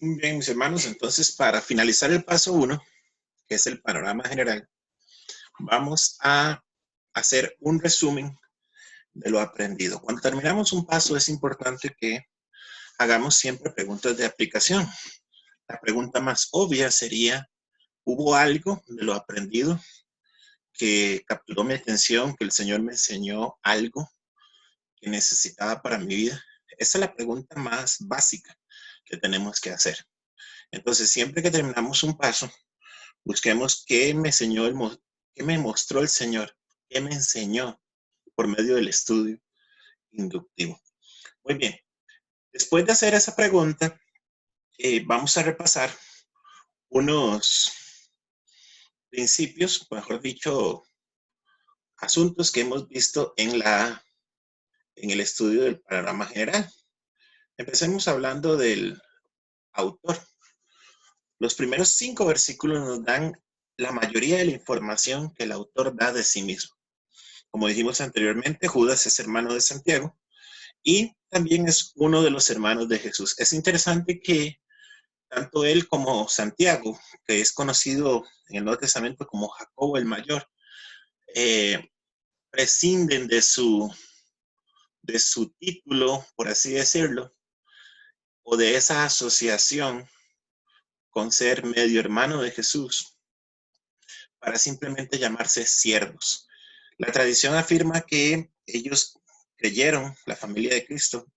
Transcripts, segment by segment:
Bien, mis hermanos, entonces para finalizar el paso uno, que es el panorama general, vamos a hacer un resumen de lo aprendido. Cuando terminamos un paso es importante que hagamos siempre preguntas de aplicación. La pregunta más obvia sería, ¿hubo algo de lo aprendido que capturó mi atención, que el Señor me enseñó algo que necesitaba para mi vida? Esa es la pregunta más básica que tenemos que hacer. Entonces, siempre que terminamos un paso, busquemos qué me mostró el Señor, qué me enseñó por medio del estudio inductivo. Muy bien, después de hacer esa pregunta, vamos a repasar unos principios, mejor dicho, asuntos que hemos visto en el estudio del panorama general. Empecemos hablando del autor. Los primeros 5 versículos nos dan la mayoría de la información que el autor da de sí mismo. Como dijimos anteriormente, Judas es hermano de Santiago y también es uno de los hermanos de Jesús. Es interesante que tanto él como Santiago, que es conocido en el Nuevo Testamento como Jacobo el Mayor, eh, prescinden de su título, por así decirlo, o de esa asociación con ser medio hermano de Jesús, para simplemente llamarse siervos. La tradición afirma que ellos creyeron, la familia de Cristo,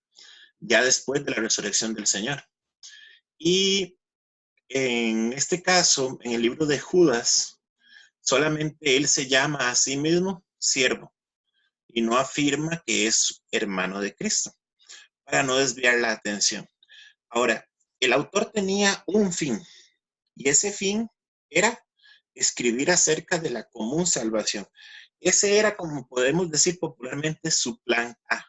ya después de la resurrección del Señor. Y en este caso, en el libro de Judas, solamente él se llama a sí mismo siervo y no afirma que es hermano de Cristo, para no desviar la atención. Ahora, el autor tenía un fin y ese fin era escribir acerca de la común salvación. Ese era, como podemos decir popularmente, su plan A.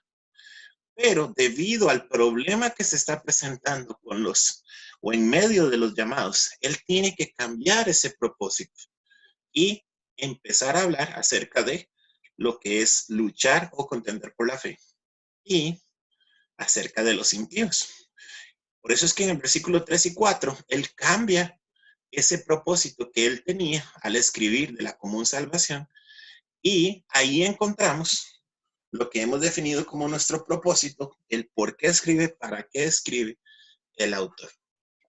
Pero debido al problema que se está presentando con los o en medio de los llamados, él tiene que cambiar ese propósito y empezar a hablar acerca de lo que es luchar o contender por la fe y acerca de los impíos. Por eso es que en el versículo 3 y 4 él cambia ese propósito que él tenía al escribir de la común salvación y ahí encontramos lo que hemos definido como nuestro propósito, el por qué escribe, para qué escribe el autor.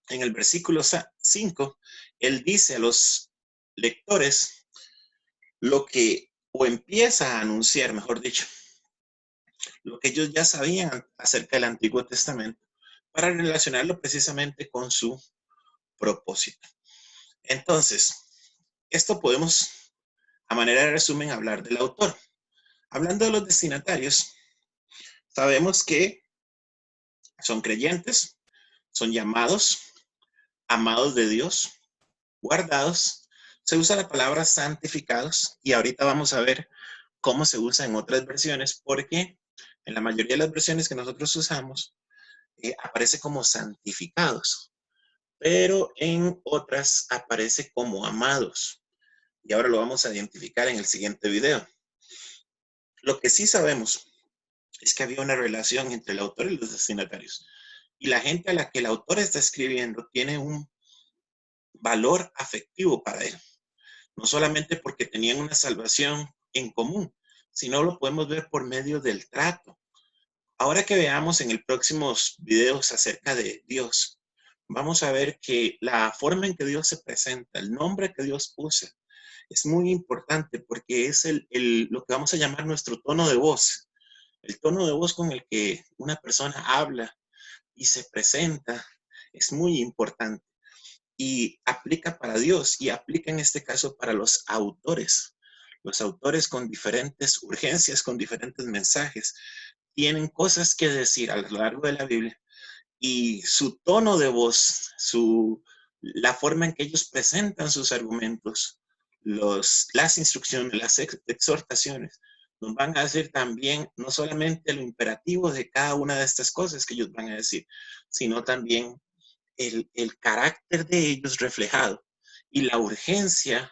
En el versículo 5, él dice a los lectores lo que, o empieza a anunciar, mejor dicho, lo que ellos ya sabían acerca del Antiguo Testamento, para relacionarlo precisamente con su propósito. Entonces, esto podemos, a manera de resumen, hablar del autor. Hablando de los destinatarios, sabemos que son creyentes, son llamados, amados de Dios, guardados. Se usa la palabra santificados y ahorita vamos a ver cómo se usa en otras versiones, porque en la mayoría de las versiones que nosotros usamos aparece como santificados, pero en otras aparece como amados. Y ahora lo vamos a identificar en el siguiente video. Lo que sí sabemos es que había una relación entre el autor y los destinatarios. Y la gente a la que el autor está escribiendo tiene un valor afectivo para él. No solamente porque tenían una salvación en común, sino lo podemos ver por medio del trato. Ahora que veamos en el próximos videos acerca de Dios, vamos a ver que la forma en que Dios se presenta, el nombre que Dios usa, es muy importante porque es lo que vamos a llamar nuestro tono de voz. El tono de voz con el que una persona habla y se presenta es muy importante y aplica para Dios y aplica en este caso para los autores. Los autores con diferentes urgencias, con diferentes mensajes, tienen cosas que decir a lo largo de la Biblia y su tono de voz, la forma en que ellos presentan sus argumentos, las instrucciones, las exhortaciones, nos van a decir también no solamente lo imperativo de cada una de estas cosas que ellos van a decir, sino también el carácter de ellos reflejado y la urgencia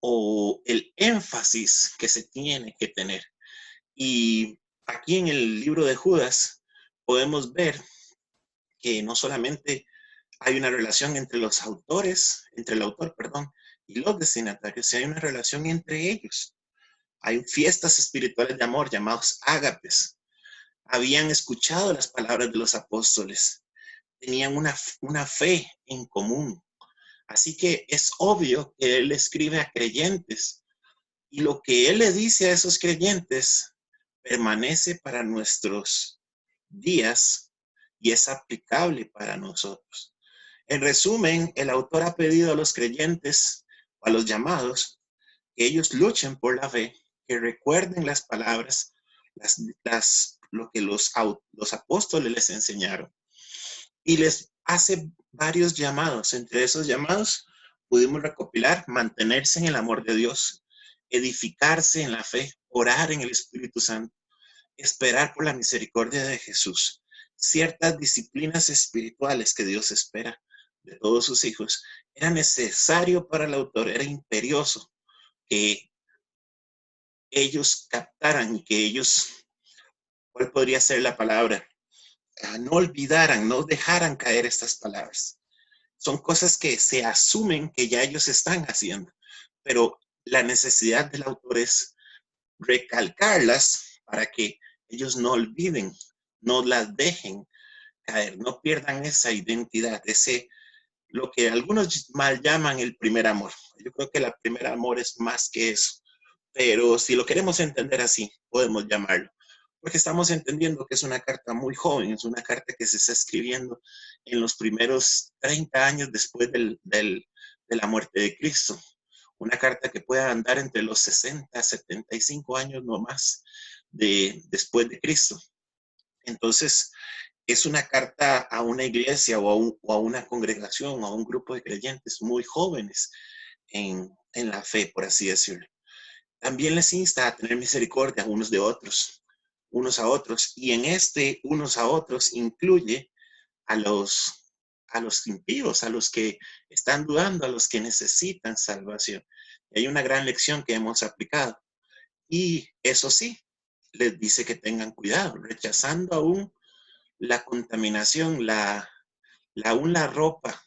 o el énfasis que se tiene que tener. Y aquí en el libro de Judas podemos ver que no solamente hay una relación entre los autores, entre el autor, perdón, y los destinatarios, y hay una relación entre ellos. Hay fiestas espirituales de amor llamados ágapes. Habían escuchado las palabras de los apóstoles, tenían una fe en común. Así que es obvio que él escribe a creyentes y lo que él le dice a esos creyentes permanece para nuestros días y es aplicable para nosotros. En resumen, el autor ha pedido a los creyentes, a los llamados, que ellos luchen por la fe, que recuerden las palabras, lo que los apóstoles les enseñaron. Y les hace varios llamados. Entre esos llamados pudimos recopilar mantenerse en el amor de Dios, edificarse en la fe, orar en el Espíritu Santo, esperar por la misericordia de Jesús, ciertas disciplinas espirituales que Dios espera de todos sus hijos. Era necesario para el autor, era imperioso que ellos captaran y que ellos, ¿cuál podría ser la palabra? No olvidaran, no dejaran caer estas palabras. Son cosas que se asumen que ya ellos están haciendo, pero la necesidad del autor es recalcarlas para que ellos no olviden, no las dejen caer, no pierdan esa identidad, lo que algunos mal llaman el primer amor. Yo creo que el primer amor es más que eso, pero si lo queremos entender así, podemos llamarlo, porque estamos entendiendo que es una carta muy joven, es una carta que se está escribiendo en los primeros 30 años después de la muerte de Cristo. Una carta que pueda andar entre los 60, 75 años no más después de Cristo. Entonces, es una carta a una iglesia o a una congregación o a un grupo de creyentes muy jóvenes en la fe, por así decirlo. También les insta a tener misericordia unos de otros, unos a otros, y en unos a otros incluye a los impíos, a los que están dudando, a los que necesitan salvación. Y hay una gran lección que hemos aplicado. Y eso sí, les dice que tengan cuidado, rechazando aún la contaminación, aún la ropa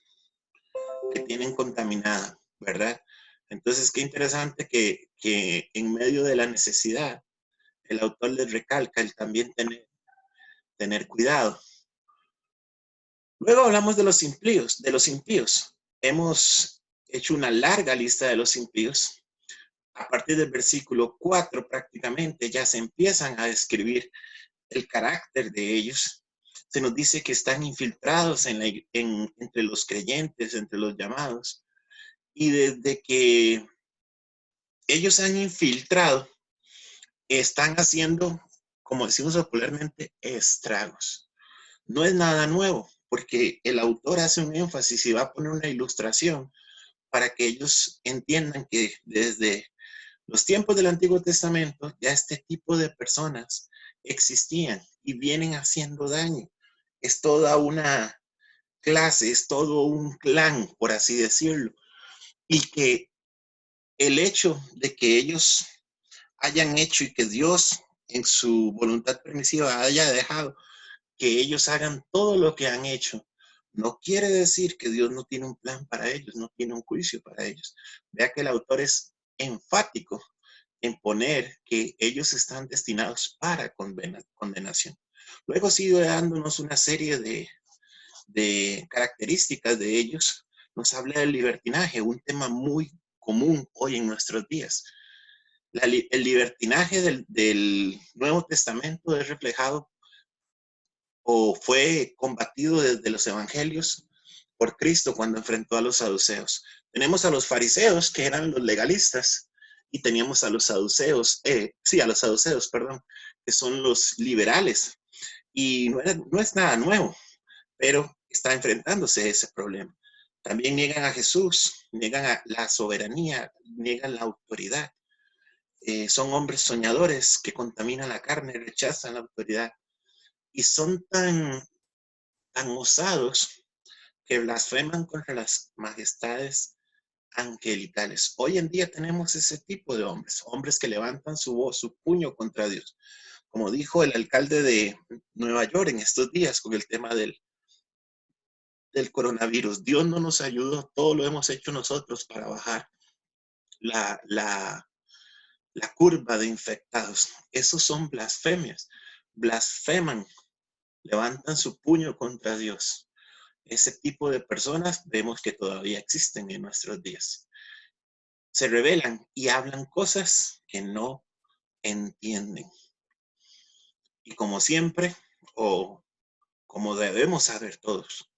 que tienen contaminada, ¿verdad? Entonces, qué interesante que en medio de la necesidad, el autor les recalca el también tener cuidado. Luego hablamos de los impíos. Hemos hecho una larga lista de los impíos. A partir del versículo 4 prácticamente ya se empiezan a describir el carácter de ellos. Se nos dice que están infiltrados entre los creyentes, entre los llamados. Y desde que ellos se han infiltrado, están haciendo, como decimos popularmente, estragos. No es nada nuevo, porque el autor hace un énfasis y va a poner una ilustración para que ellos entiendan que desde los tiempos del Antiguo Testamento ya este tipo de personas existían y vienen haciendo daño. Es toda una clase, es todo un clan, por así decirlo, y que el hecho de que ellos hayan hecho y que Dios en su voluntad permisiva haya dejado que ellos hagan todo lo que han hecho, no quiere decir que Dios no tiene un plan para ellos, no tiene un juicio para ellos. Vea que el autor es enfático en poner que ellos están destinados para condenación. Luego sigue dándonos una serie de características de ellos. Nos habla del libertinaje, un tema muy común hoy en nuestros días. El libertinaje del Nuevo Testamento es reflejado o fue combatido desde los evangelios por Cristo cuando enfrentó a los saduceos. Tenemos a los fariseos, que eran los legalistas, y teníamos a los saduceos, a los saduceos, perdón, que son los liberales. Y no es nada nuevo, pero está enfrentándose a ese problema. También niegan a Jesús, niegan a la soberanía, niegan la autoridad. Son hombres soñadores que contaminan la carne, rechazan la autoridad y son tan osados que blasfeman contra las majestades angelicales. Hoy en día tenemos ese tipo de hombres, hombres que levantan su voz, su puño contra Dios. Como dijo el alcalde de Nueva York en estos días con el tema del coronavirus. Dios no nos ayudó, todo lo hemos hecho nosotros para bajar la curva de infectados. Esos son blasfemias. Blasfeman, levantan su puño contra Dios. Ese tipo de personas vemos que todavía existen en nuestros días. Se rebelan y hablan cosas que no entienden. Y como siempre, o como debemos saber todos,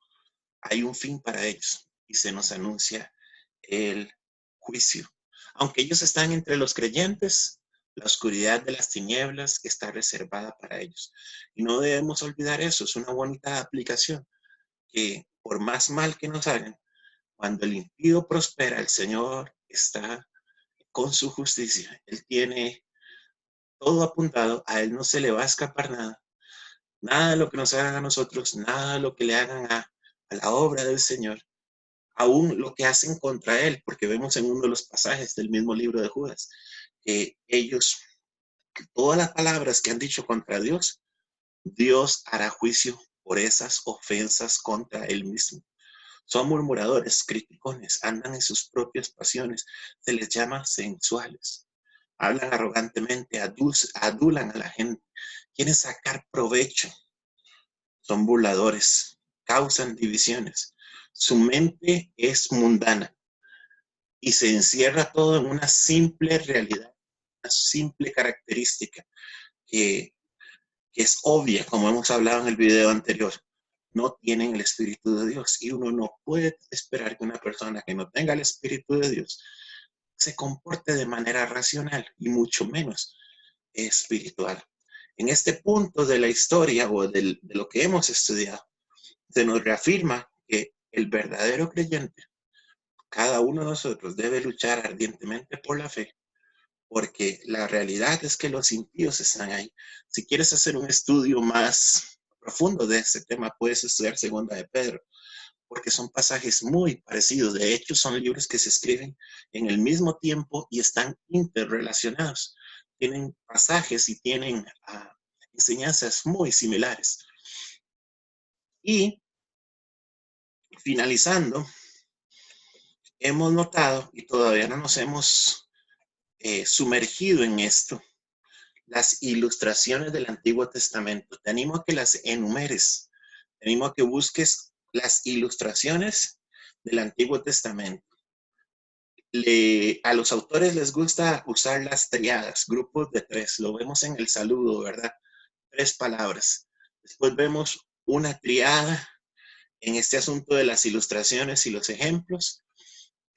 hay un fin para ellos y se nos anuncia el juicio. Aunque ellos están entre los creyentes, la oscuridad de las tinieblas está reservada para ellos. Y no debemos olvidar eso, es una bonita aplicación, que por más mal que nos hagan, cuando el impío prospera, el Señor está con su justicia. Él tiene todo apuntado, a Él no se le va a escapar nada. Nada de lo que nos hagan a nosotros, nada de lo que le hagan a la obra del Señor, aún lo que hacen contra Él, porque vemos en uno de los pasajes del mismo libro de Judas, que ellos, todas las palabras que han dicho contra Dios, Dios hará juicio por esas ofensas contra Él mismo. Son murmuradores, criticones, andan en sus propias pasiones, se les llama sensuales. Hablan arrogantemente, adulan a la gente, quieren sacar provecho, son burladores, causan divisiones. Su mente es mundana y se encierra todo en una simple realidad, una simple característica que, que es obvia, como hemos hablado en el video anterior. No tienen el Espíritu de Dios y uno no puede esperar que una persona que no tenga el Espíritu de Dios se comporte de manera racional y mucho menos espiritual. En este punto de la historia o de lo que hemos estudiado, se nos reafirma que el verdadero creyente, cada uno de nosotros debe luchar ardientemente por la fe, porque la realidad es que los impíos están ahí. Si quieres hacer un estudio más profundo de este tema, puedes estudiar Segunda de Pedro, porque son pasajes muy parecidos. De hecho, son libros que se escriben en el mismo tiempo y están interrelacionados. Tienen pasajes y tienen enseñanzas muy similares. Y finalizando, hemos notado, y todavía no nos hemos sumergido en esto, las ilustraciones del Antiguo Testamento. Te animo a que las enumeres, te animo a que busques las ilustraciones del Antiguo Testamento. A los autores les gusta usar las triadas, grupos de tres. Lo vemos en el saludo, ¿verdad? 3 palabras. Después vemos una triada en este asunto de las ilustraciones y los ejemplos.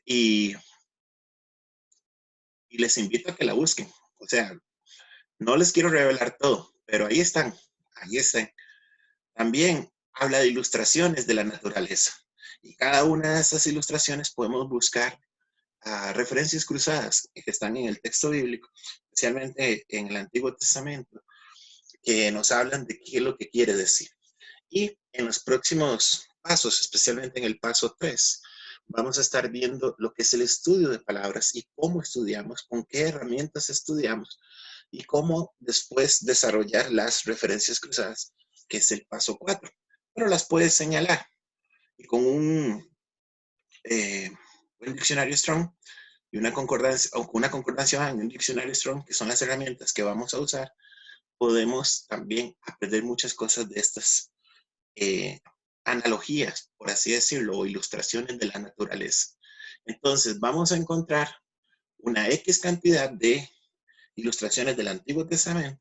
Y les invito a que la busquen. O sea, no les quiero revelar todo, pero ahí están, ahí están. También habla de ilustraciones de la naturaleza. Y cada una de esas ilustraciones podemos buscar referencias cruzadas que están en el texto bíblico, especialmente en el Antiguo Testamento, que nos hablan de qué es lo que quiere decir. Y en los próximos pasos, especialmente en el paso 3, vamos a estar viendo lo que es el estudio de palabras y cómo estudiamos, con qué herramientas estudiamos y cómo después desarrollar las referencias cruzadas, que es el paso 4. Pero las puedes señalar y con un diccionario Strong y una concordancia en un diccionario Strong, que son las herramientas que vamos a usar, podemos también aprender muchas cosas de estas analogías, por así decirlo, o ilustraciones de la naturaleza. Entonces, vamos a encontrar una X cantidad de ilustraciones del Antiguo Testamento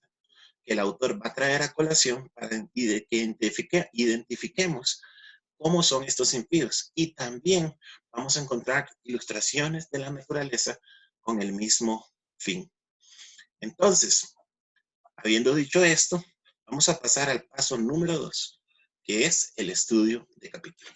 que el autor va a traer a colación para que identifiquemos cómo son estos impíos. Y también vamos a encontrar ilustraciones de la naturaleza con el mismo fin. Entonces, habiendo dicho esto, vamos a pasar al paso número 2, que es el estudio de capítulo.